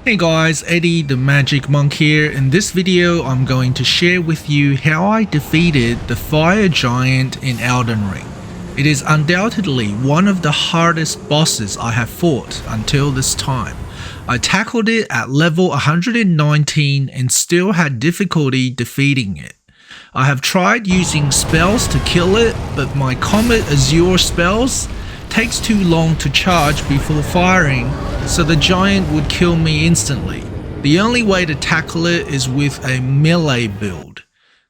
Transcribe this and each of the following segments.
Hey guys, Eddie the Magic Monk here. In this video I'm going to share with you how I defeated the fire giant in Elden Ring. It is undoubtedly one of the hardest bosses I have fought until this time. I tackled it at level 119 and still had difficulty defeating it. I have tried using spells to kill it, but my comet azure spells takes too long to charge before firing, so the giant would kill me instantly. The only way to tackle it is with a melee build.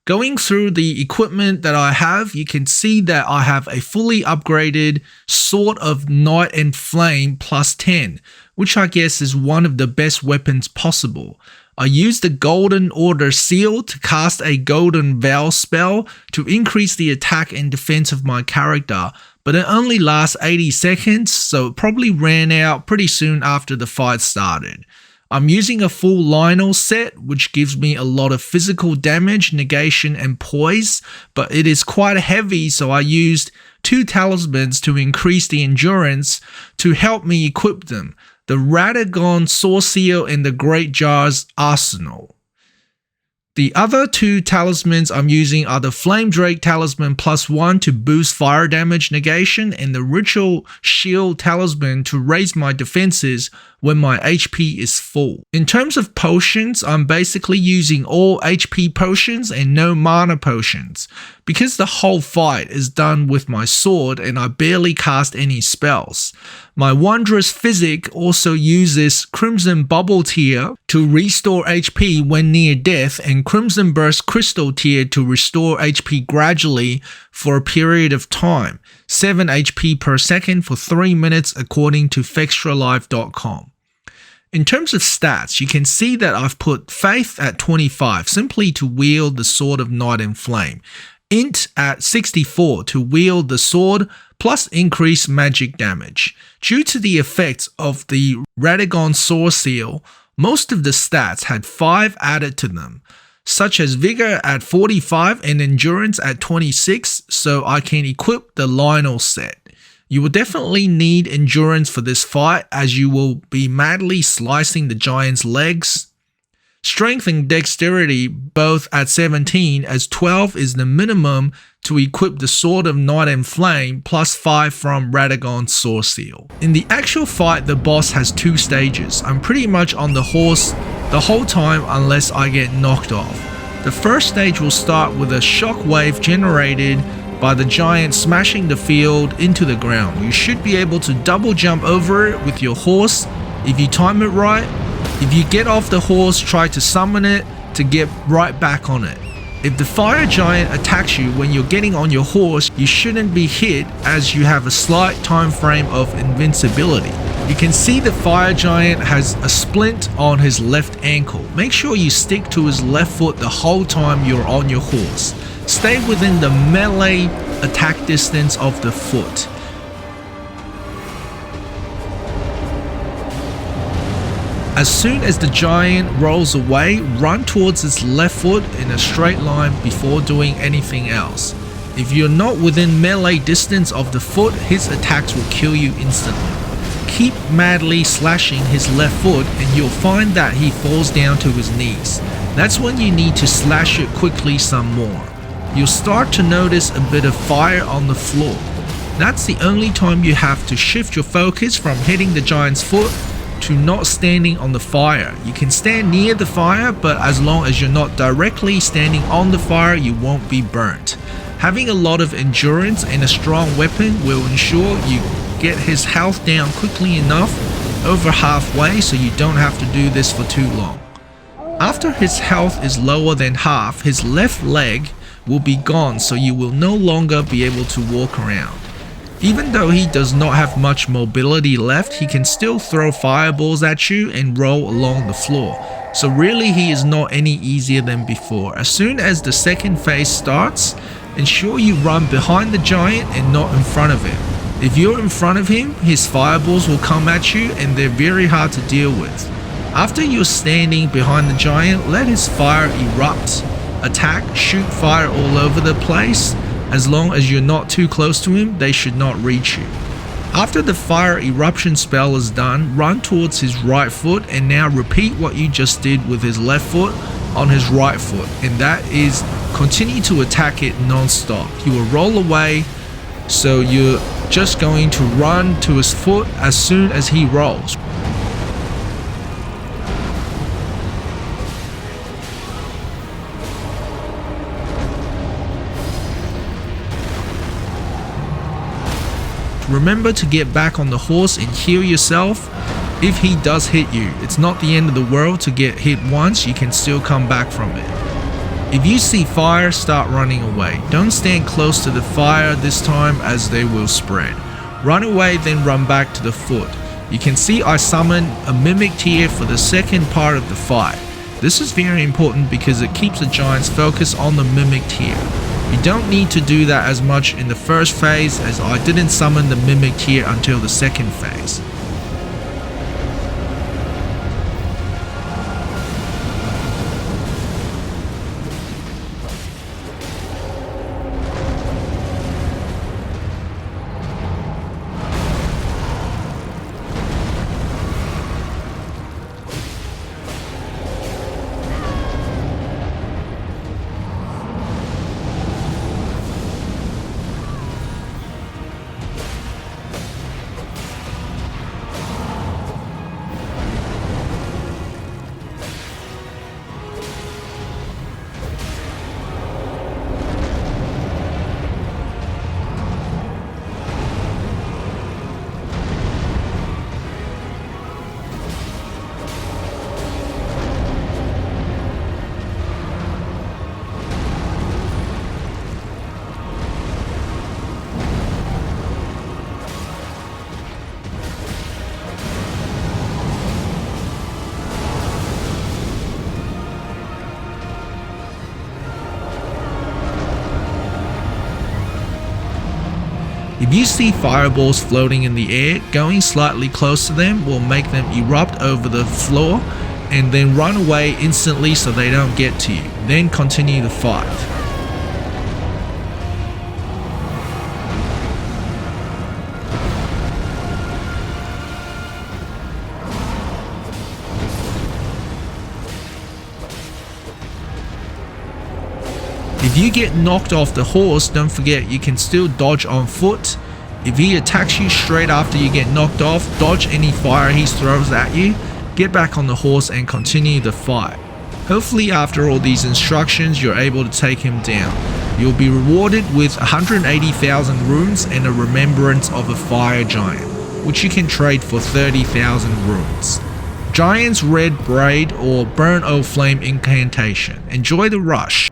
Going through the equipment that I have, you can see that I have a fully upgraded Sword of Night and Flame plus 10, which I guess is one of the best weapons possible. I used the Golden Order Seal to cast a Golden Veil spell to increase the attack and defense of my character, but it only lasts 80 seconds, so it probably ran out pretty soon after the fight started. I'm using a full Lionel set, which gives me a lot of physical damage, negation and poise, but it is quite heavy, so I used 2 talismans to increase the endurance to help me equip them: the Radagon Sword Seal and the Great Jar's Arsenal. The other 2 talismans I'm using are the Flame Drake Talisman plus 1 to boost fire damage negation and the Ritual Shield Talisman to raise my defenses when my HP is full. In terms of potions, I'm basically using all HP potions and no mana potions, because the whole fight is done with my sword and I barely cast any spells. My Wondrous Physic also uses Crimson Bubble Tier to restore HP when near death, and Crimson Burst Crystal Tier to restore HP gradually for a period of time, 7 HP per second for 3 minutes according to Fextralife.com. In terms of stats, you can see that I've put Faith at 25 simply to wield the Sword of Night and Flame, Int at 64 to wield the sword plus increased magic damage. Due to the effects of the Radagon Sword Seal, most of the stats had 5 added to them, such as Vigor at 45 and Endurance at 26, so I can equip the Lionel set. You will definitely need endurance for this fight, as you will be madly slicing the giant's legs. Strength and dexterity both at 17, as 12 is the minimum to equip the Sword of Night and Flame plus 5 from Radagon Sword Seal. In the actual fight, the boss has 2 stages. I'm pretty much on the horse the whole time unless I get knocked off. The first stage will start with a shockwave generated by the giant smashing the field into the ground. You should be able to double jump over it with your horse if you time it right. If you get off the horse, try to summon it to get right back on it. If the fire giant attacks you when you're getting on your horse, you shouldn't be hit, as you have a slight time frame of invincibility. You can see the fire giant has a splint on his left ankle. Make sure you stick to his left foot the whole time you're on your horse. Stay within the melee attack distance of the foot. As soon as the giant rolls away, run towards its left foot in a straight line before doing anything else. If you're not within melee distance of the foot, his attacks will kill you instantly. Keep madly slashing his left foot and you'll find that he falls down to his knees. That's when you need to slash it quickly some more. You'll start to notice a bit of fire on the floor. That's the only time you have to shift your focus from hitting the giant's foot to not standing on the fire. You can stand near the fire, but as long as you're not directly standing on the fire, you won't be burnt. Having a lot of endurance and a strong weapon will ensure you get his health down quickly enough, over halfway, so you don't have to do this for too long. After his health is lower than half, his left leg will be gone, so you will no longer be able to walk around. Even though he does not have much mobility left, he can still throw fireballs at you and roll along the floor. So really he is not any easier than before. As soon as the second phase starts, ensure you run behind the giant and not in front of him. If you're in front of him, his fireballs will come at you and they're very hard to deal with. After you're standing behind the giant, let his fire erupt. Attack, shoot fire all over the place. As long as you're not too close to him, they should not reach you. After the fire eruption spell is done, run towards his right foot and now repeat what you just did with his left foot on his right foot, and that is continue to attack it non-stop. You will roll away, so you're just going to run to his foot as soon as he rolls. Remember to get back on the horse and heal yourself if he does hit you. It's not the end of the world to get hit once, you can still come back from it. If you see fire, start running away. Don't stand close to the fire this time as they will spread. Run away, then run back to the foot. You can see I summoned a mimicked here for the second part of the fight. This is very important because it keeps the giants focused on the mimicked here. You don't need to do that as much in the first phase, as I didn't summon the mimicked here until the second phase. If you see fireballs floating in the air, going slightly close to them will make them erupt over the floor, and then run away instantly so they don't get to you. Then continue the fight. If you get knocked off the horse, don't forget you can still dodge on foot. If he attacks you straight after you get knocked off, dodge any fire he throws at you, get back on the horse and continue the fight. Hopefully after all these instructions you're able to take him down. You'll be rewarded with 180,000 runes and a remembrance of a fire giant, which you can trade for 30,000 runes. Giant's Red Braid or Burn O Flame incantation. Enjoy the rush.